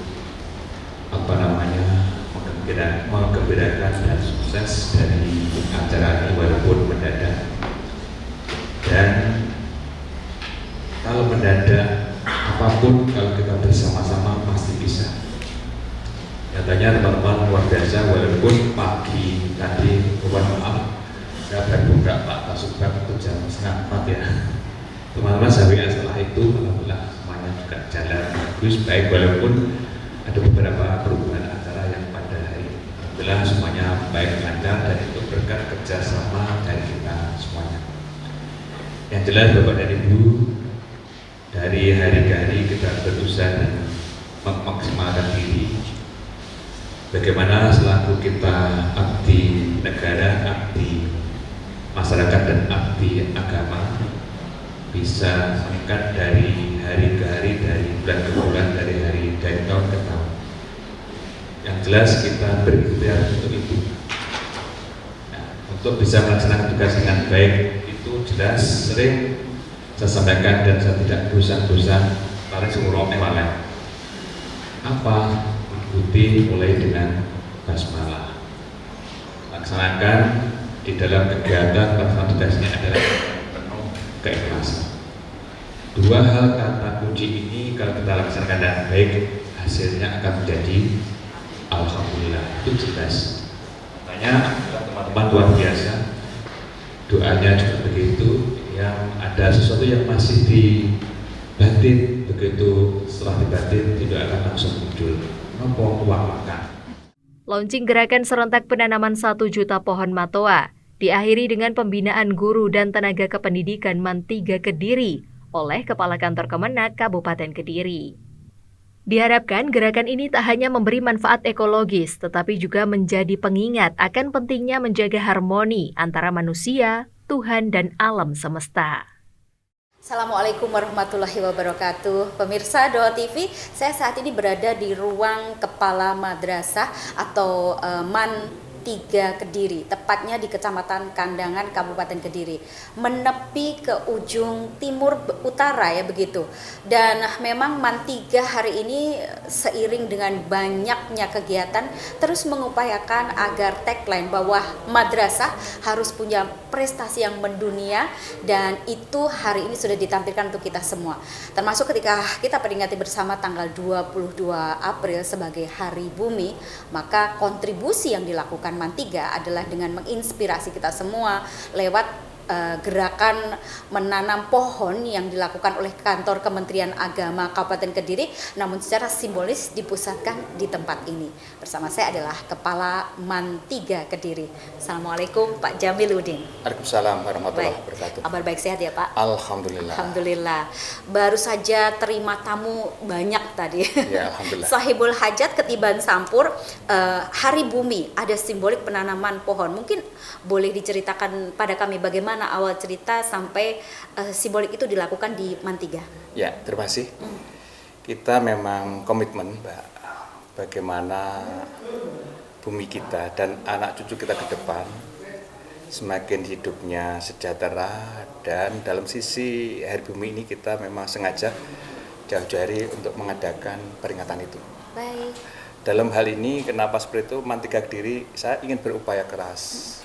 menggembirakan dan sukses dari acara ini walaupun mendadak. Dan kalau mendadak apapun, kalau kita bersama-sama pasti bisa. Nyatanya teman-teman luar biasa, walaupun pagi tadi, mohon maaf, saya akan buka Pak Kasubag untuk jam 3:30 ya. Teman-teman sampai setelah itu alhamdulillah semuanya juga jalan bagus, baik walaupun ada beberapa perubahan acara yang pada hari ini. Alhamdulillah semuanya baik lancar dan itu berkat kerjasama dari kita semuanya. Yang jelas Bapak dan Ibu, dari hari ke hari kita berusaha dan memaksimalkan diri. Bagaimana selaku kita abdi negara, abdi masyarakat dan abdi agama bisa meningkat dari hari ke hari, dari bulan ke bulan, dari tahun ke tahun. Yang jelas kita berikhtiar untuk itu. Nah, untuk bisa melaksanakan tugas dengan baik itu jelas sering saya sampaikan dan saya tidak bosan-bosan paling seumur walen. Apa? Ikuti mulai dengan basmalah. Laksanakan di dalam kegiatan pelaksanaan tugasnya adalah penuh keikhlasan. Dua hal kata kunci ini kalau kita laksanakan dengan baik, hasilnya akan menjadi alhamdulillah. Itu jelas. Makanya teman-teman luar biasa, doanya juga begitu. Yang ada sesuatu yang masih di batin, begitu setelah di batin tidak akan langsung muncul. Nopo uang makan. Launching gerakan serentak penanaman 1 juta pohon matoa diakhiri dengan pembinaan guru dan tenaga kependidikan MAN 3 Kediri oleh Kepala Kantor Kemenak Kabupaten Kediri. Diharapkan gerakan ini tak hanya memberi manfaat ekologis, tetapi juga menjadi pengingat akan pentingnya menjaga harmoni antara manusia, Tuhan, dan alam semesta. Assalamualaikum warahmatullahi wabarakatuh. Pemirsa Doa TV, saya saat ini berada di ruang Kepala Madrasah atau MAN 3 Kediri, tepatnya di Kecamatan Kandangan, Kabupaten Kediri, menepi ke ujung timur utara ya begitu. Dan memang MAN 3 hari ini seiring dengan banyaknya kegiatan terus mengupayakan agar tagline bahwa madrasah harus punya prestasi yang mendunia, dan itu hari ini sudah ditampilkan untuk kita semua. Termasuk ketika kita peringati bersama tanggal 22 April sebagai Hari Bumi, maka kontribusi yang dilakukan MAN 3 adalah dengan menginspirasi kita semua lewat gerakan menanam pohon yang dilakukan oleh kantor Kementerian Agama Kabupaten Kediri, namun secara simbolis dipusatkan di tempat ini. Bersama saya adalah Kepala MAN 3 Kediri. Assalamualaikum Pak Jamiluddin. Waalaikumsalam warahmatullahi wabarakatuh. Kabar baik, sehat ya Pak? Alhamdulillah. Alhamdulillah. Baru saja terima tamu banyak tadi. Ya, alhamdulillah. Sahibul hajat ketiban sampur, Hari Bumi, ada simbolik penanaman pohon. Mungkin boleh diceritakan pada kami bagaimana awal cerita sampai simbolik itu dilakukan di MAN 3? Ya, terima kasih. Kita memang komitmen, Mbak, bagaimana bumi kita dan anak cucu kita ke depan semakin hidupnya sejahtera, dan dalam sisi Hari Bumi ini kita memang sengaja jauh-jauh hari untuk mengadakan peringatan itu. Baik. Dalam hal ini kenapa seperti itu, MAN 3 Kediri saya ingin berupaya keras.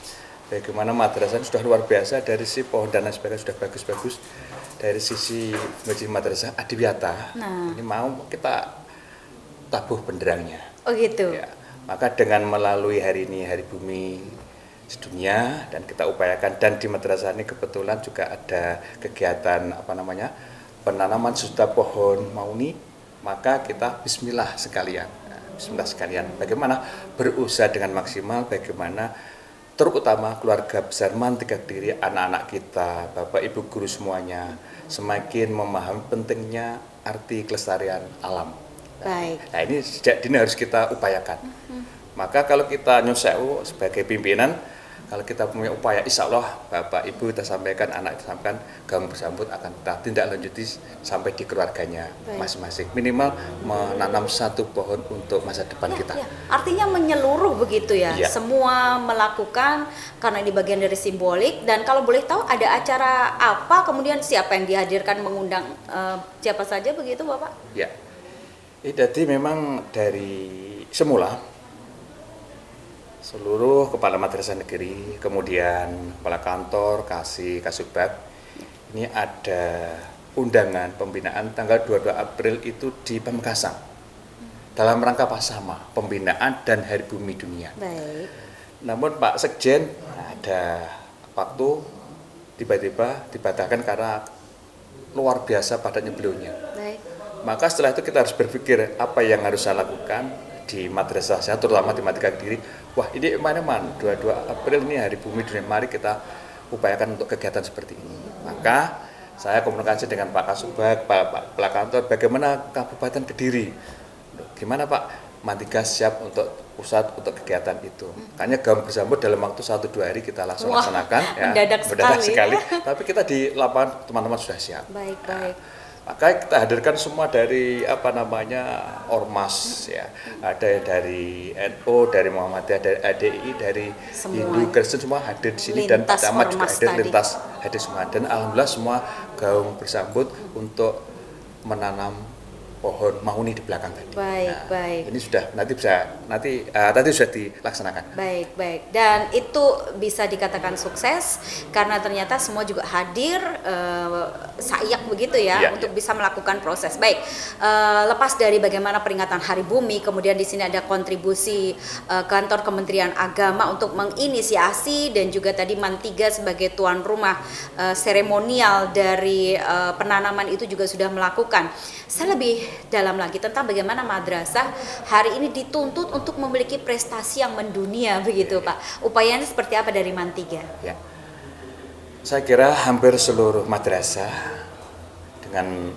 Bagaimana madrasah sudah luar biasa, dari sisi pohon dan lain sebagainya sudah bagus-bagus. Dari sisi madrasah adiwiyata, ini mau kita tabuh benderangnya. Oh gitu. Ya, maka dengan melalui hari ini Hari Bumi Sedunia, dan kita upayakan, dan di madrasah ini kebetulan juga ada kegiatan penanaman juta pohon mauni, maka kita bismillah sekalian. Bismillah sekalian. Bagaimana berusaha dengan maksimal, bagaimana terutama keluarga besar MAN 3 Kediri, anak-anak kita, Bapak Ibu guru semuanya semakin memahami pentingnya arti kelestarian alam. Baik. Nah, ini sejak dini harus kita upayakan. Maka kalau kita nyusewu sebagai pimpinan, kalau kita punya upaya, insya Allah Bapak Ibu kita sampaikan, anak kita sampaikan, kami bersambut akan kita tindak lanjuti sampai di keluarganya masing-masing. Minimal menanam 1 pohon untuk masa depan kita. Ya. Artinya menyeluruh begitu ya. Ya. Semua melakukan, karena ini bagian dari simbolik. Dan kalau boleh tahu ada acara apa, kemudian siapa yang dihadirkan, mengundang siapa saja begitu Bapak? Ya. Jadi memang dari semula seluruh kepala madrasah negeri, kemudian kepala kantor, Kasubag, ini ada undangan pembinaan tanggal 22 April itu di Pamekasan. Dalam rangka apa sama? Pembinaan dan Hari Bumi Dunia. Baik. Namun Pak Sekjen ada waktu tiba-tiba dibatalkan karena luar biasa padatnya beliaunya. Maka setelah itu kita harus berpikir apa yang harus saya lakukan di madrasah saya, terutama di Matika Kediri. Wah, ini mana-mana 22 April ini Hari Bumi Dunia, mari kita upayakan untuk kegiatan seperti ini. Maka saya komunikasi dengan Pak Kasubag, Pak Kantor, bagaimana Kabupaten Kediri, gimana Pak, Mantiga siap untuk pusat untuk kegiatan itu. Makanya gaung bersambut dalam waktu 1-2 hari kita langsung laksanakan. Mendadak sekali. Tapi kita di lapangan teman-teman sudah siap. Baik. Maka kita hadirkan semua dari ormas ya, ada dari NU, dari Muhammadiyah, dari ADI, dari Hindu, Kristen, semua hadir di sini, dan camat juga hadir semua. Dan alhamdulillah semua gaung bersambut untuk menanam pohon mahuni di belakang tadi. Baik. Ini sudah tadi sudah dilaksanakan. Baik. Dan itu bisa dikatakan sukses karena ternyata semua juga hadir sayak begitu ya untuk bisa melakukan proses. Baik. Lepas dari bagaimana peringatan Hari Bumi, kemudian di sini ada kontribusi kantor Kementerian Agama untuk menginisiasi, dan juga tadi Mantiga sebagai tuan rumah seremonial dari penanaman itu juga sudah melakukan. Saya lebih dalam lagi tentang bagaimana madrasah hari ini dituntut untuk memiliki prestasi yang mendunia begitu Pak. Upayanya seperti apa dari Mantiga? Ya. Saya kira hampir seluruh madrasah dengan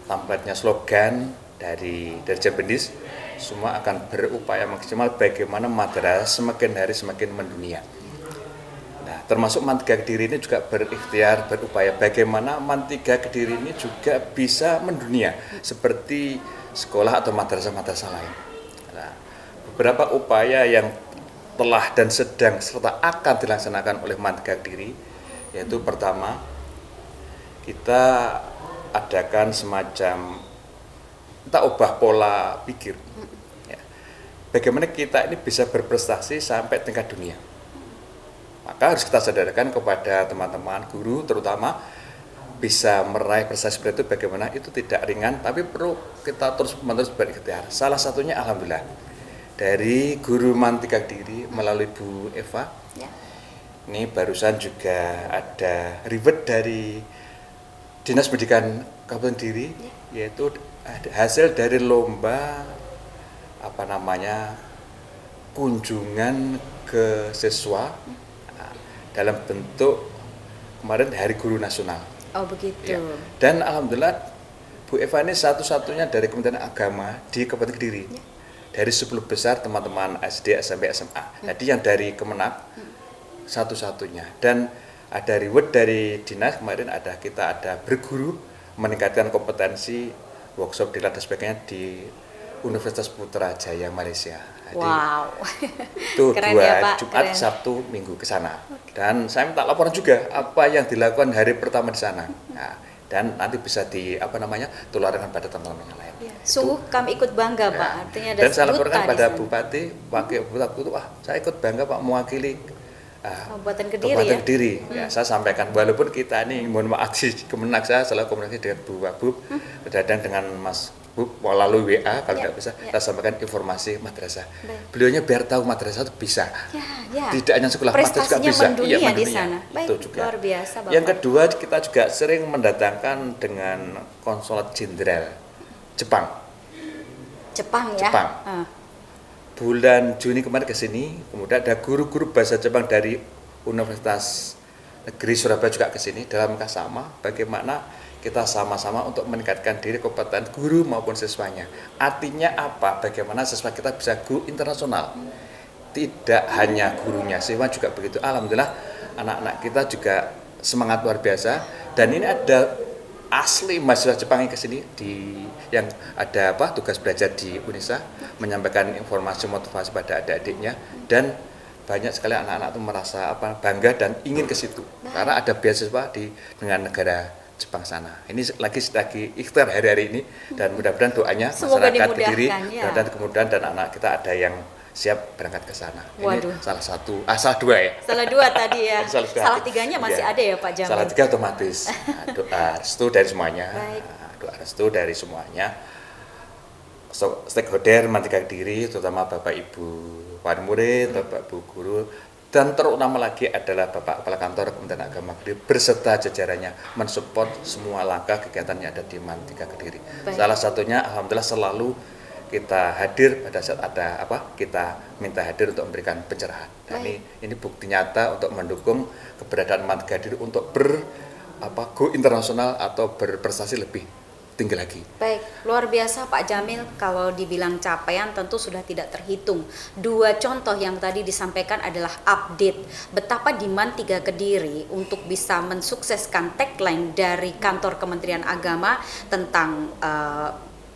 tampaknya slogan dari Jambendis semua akan berupaya maksimal bagaimana madrasah semakin hari semakin mendunia. Nah, termasuk Mantiga Kediri ini juga berikhtiar, berupaya bagaimana Mantiga Kediri ini juga bisa mendunia seperti sekolah atau madrasah-madrasah lain. Nah, beberapa upaya yang telah dan sedang serta akan dilaksanakan oleh Mantiga Kediri, yaitu pertama, kita adakan semacam kita ubah pola pikir. Ya. Bagaimana kita ini bisa berprestasi sampai tingkat dunia. Maka harus kita sadarkan kepada teman-teman guru terutama bisa meraih prestasi seperti itu, bagaimana itu tidak ringan, tapi perlu kita terus-menerus berikhtiar. Salah satunya alhamdulillah dari guru Mantiga Kediri melalui Bu Eva. Ini barusan juga ada reward dari Dinas Pendidikan Kabupaten Kediri, yaitu hasil dari lomba kunjungan ke siswa dalam bentuk kemarin Hari Guru Nasional. Oh begitu. Ya. Dan alhamdulillah Bu Eva ini satu-satunya dari Kementerian Agama di Kabupaten Kediri. Dari 10 besar teman-teman SD, SMP, SMA. Jadi yang dari Kemenak satu-satunya. Dan ada reward dari dinas kemarin kita ada berguru meningkatkan kompetensi, workshop di dan sebagainya di Universitas Putrajaya Malaysia. Jadi, itu keren 2 ya, Pak. Jumat, keren. Sabtu, Minggu ke sana. Dan saya minta laporan juga apa yang dilakukan hari pertama di sana. Nah, dan nanti bisa tularkan pada teman-teman yang lain. Ya. Sungguh kami ikut bangga Pak. Artinya ada. Dan saya laporkan pada Bupati, Wakil Bupati itu, saya ikut bangga Pak mewakili Kabupaten Kediri. Ya, saya sampaikan walaupun kita ini mohon maaf di Kemenak saya selalu komunikasi dengan Bu Wabub, berdadang dengan Mas melalui WA kalau tidak bisa kita sampaikan informasi madrasah. Beliaunya biar tahu madrasah itu bisa. Tidak hanya sekolah, madrasah juga bisa. Mendunia di sana. Itu juga. Luar biasa, Bapak. Yang kedua, kita juga sering mendatangkan dengan konsulat jenderal Jepang ya. Bulan Juni kemarin ke sini, kemudian ada guru-guru bahasa Jepang dari Universitas Negeri Surabaya juga ke sini dalam rangka sama bagaimana kita sama-sama untuk meningkatkan diri kompeten guru maupun siswanya. Artinya apa? Bagaimana siswa kita bisa go internasional. Tidak hanya gurunya, siswa juga begitu. Alhamdulillah anak-anak kita juga semangat luar biasa. Dan ini ada asli mahasiswa Jepang yang kesini yang ada tugas belajar di UNISA, menyampaikan informasi motivasi pada adik-adiknya, dan banyak sekali anak-anak itu merasa bangga dan ingin ke situ karena ada beasiswa dengan negara Jepang sana. Ini lagi ikhtiar hari-hari ini dan mudah-mudahan doanya masyarakat Kediri dan kemudian dan anak kita ada yang siap berangkat ke sana. Waduh. Ini salah dua ya. Salah dua tadi ya. Salah tiganya masih ada ya Pak Jamin. Salah tiga otomatis. Doa restu dari semuanya. Doa restu dari semuanya. Stakeholder Mantiga Kediri terutama Bapak Ibu wali murid, Bapak Ibu guru Dan terutama lagi adalah Bapak Kepala Kantor Kementerian Agama Kediri berserta jajarannya mensupport semua langkah kegiatan yang ada di MAN 3 Kediri. Baik. Salah satunya alhamdulillah selalu kita hadir pada saat ada kita minta hadir untuk memberikan pencerahan. Dan ini bukti nyata untuk mendukung keberadaan MAN 3 Kediri untuk go internasional atau berprestasi lebih tinggi lagi. Baik, luar biasa Pak Jamil. Kalau dibilang capaian tentu sudah tidak terhitung. 2 contoh yang tadi disampaikan adalah update betapa di MAN 3 Kediri untuk bisa mensukseskan tagline dari kantor Kementerian Agama tentang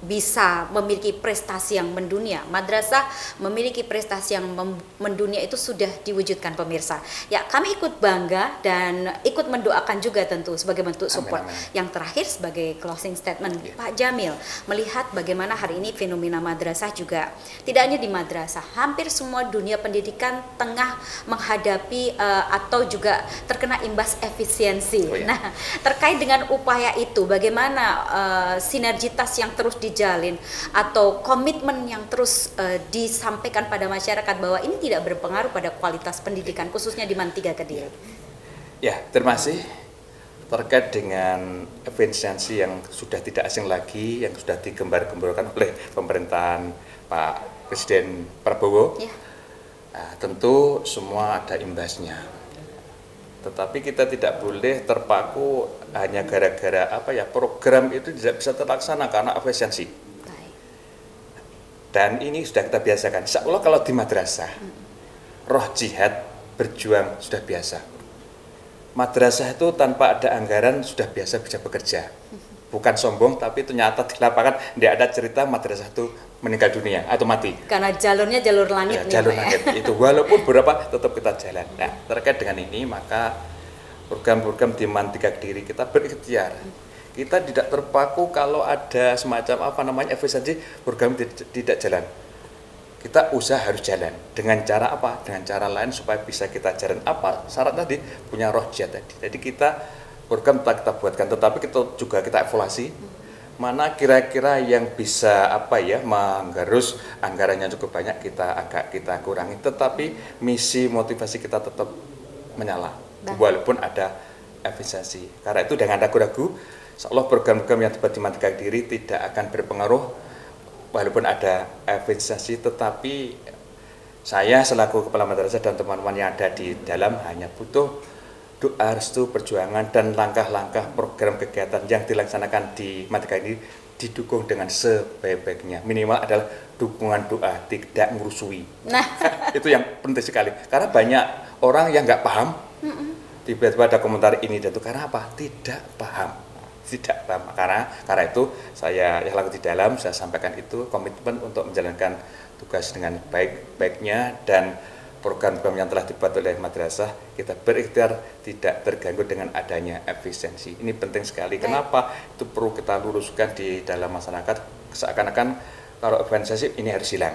bisa memiliki prestasi yang mendunia. Madrasah memiliki prestasi yang mendunia itu sudah diwujudkan pemirsa. Ya, kami ikut bangga dan ikut mendoakan juga tentu sebagai bentuk support. Yang terakhir sebagai closing statement, Pak Jamil, melihat bagaimana hari ini fenomena madrasah juga tidak hanya di madrasah, hampir semua dunia pendidikan tengah menghadapi atau juga terkena imbas efisiensi. Nah, terkait dengan upaya itu, bagaimana sinergitas yang terus dijalin atau komitmen yang terus disampaikan pada masyarakat bahwa ini tidak berpengaruh pada kualitas pendidikan khususnya di MAN 3 Kediri. Ya, terima kasih. Terkait dengan efisiensi yang sudah tidak asing lagi, yang sudah digembar-gemborkan oleh pemerintahan Pak Presiden Prabowo, tentu semua ada imbasnya. Tetapi kita tidak boleh terpaku hanya gara-gara program itu tidak bisa terlaksana karena efisiensi. Dan ini sudah kita biasakan. Insya Allah kalau di madrasah, roh jihad berjuang sudah biasa. Madrasah itu tanpa ada anggaran sudah biasa bisa bekerja. Bukan sombong, tapi itu nyata di lapangan. Tidak ada cerita madrasah itu meninggal dunia atau mati. Karena jalurnya jalur langit. Ya, jalur langit itu walaupun berapa tetap kita jalan. Nah, terkait dengan ini maka program-program di MAN 3 Kediri kita berikhtiar. Kita tidak terpaku kalau ada semacam efisiensi program tidak jalan. Kita usaha harus jalan dengan cara apa? Dengan cara lain supaya bisa kita jalan syarat tadi punya roh jihad tadi. Jadi kita program kita buatkan, tetapi kita evaluasi mana kira-kira yang bisa menggerus anggarannya cukup banyak kita kurangi, tetapi misi motivasi kita tetap menyala walaupun ada efisiensi. Karena itu dengan ragu-ragu, insyaallah program-program yang dibuat di MAN 3 Kediri tidak akan berpengaruh walaupun ada efisiensi, tetapi saya selaku kepala madrasah dan teman-teman yang ada di dalam hanya butuh doa, restu, perjuangan, dan langkah-langkah program kegiatan yang dilaksanakan di MAN 3 ini didukung dengan sebaik-baiknya. Minimal adalah dukungan doa, tidak ngurusui. Nah, itu yang penting sekali. Karena banyak orang yang nggak paham, tiba-tiba ada komentar ini dan itu karena apa? Tidak paham. Karena itu saya yang laku di dalam, saya sampaikan itu komitmen untuk menjalankan tugas dengan baik-baiknya, dan program-program yang telah dibuat oleh madrasah kita berikhtiar tidak terganggu dengan adanya efisiensi. Ini penting sekali. Kenapa? Itu perlu kita luruskan di dalam masyarakat. Seakan-akan kalau efisiensi ini harus hilang.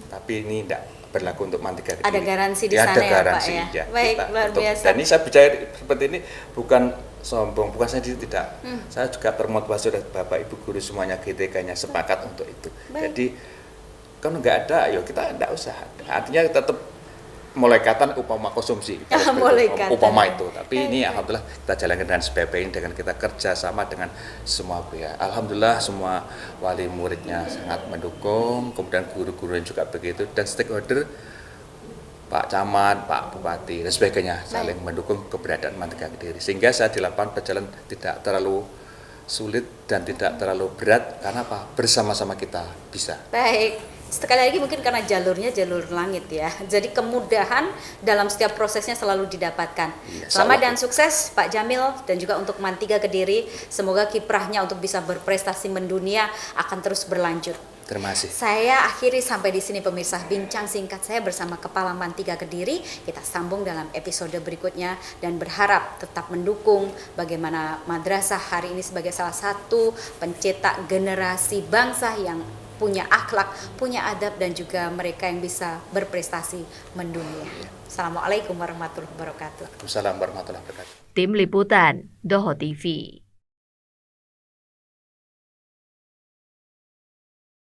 Tapi ini tidak berlaku untuk MAN 3 Kediri. Ada garansi di sana ya Pak ya? Baik, luar biasa. Dan ini saya bicara seperti ini bukan sombong, bukan saya tidak. Saya juga termotivasi oleh Bapak Ibu guru semuanya, GTK-nya sepakat untuk itu. Jadi kalau nggak ada, yuk kita tidak usah. Artinya tetap mulekatan upama konsumsi, upama itu. Tapi ini alhamdulillah kita jalankan dengan sebaik-baiknya dengan kita kerja sama dengan semua pihak. Alhamdulillah semua wali muridnya sangat mendukung, kemudian guru-gurunya juga begitu, dan stakeholder Pak Camat, Pak Bupati dan sebagainya saling mendukung keberadaan MAN 3 Kediri, sehingga saya di lapangan berjalan tidak terlalu sulit dan tidak terlalu berat. Karena apa? Bersama-sama kita bisa. Baik. Sekali lagi mungkin karena jalurnya jalur langit ya. Jadi kemudahan dalam setiap prosesnya selalu didapatkan. Selamat dan sukses Pak Jamil, dan juga untuk MAN 3 Kediri. Semoga kiprahnya untuk bisa berprestasi mendunia akan terus berlanjut. Terima kasih. Saya akhiri sampai di sini pemirsa bincang singkat saya bersama Kepala MAN 3 Kediri. Kita sambung dalam episode berikutnya dan berharap tetap mendukung bagaimana madrasah hari ini sebagai salah satu pencetak generasi bangsa yang punya akhlak, punya adab, dan juga mereka yang bisa berprestasi mendunia. Assalamualaikum warahmatullahi wabarakatuh. Waalaikumsalam warahmatullahi wabarakatuh. Tim Liputan, Doho TV.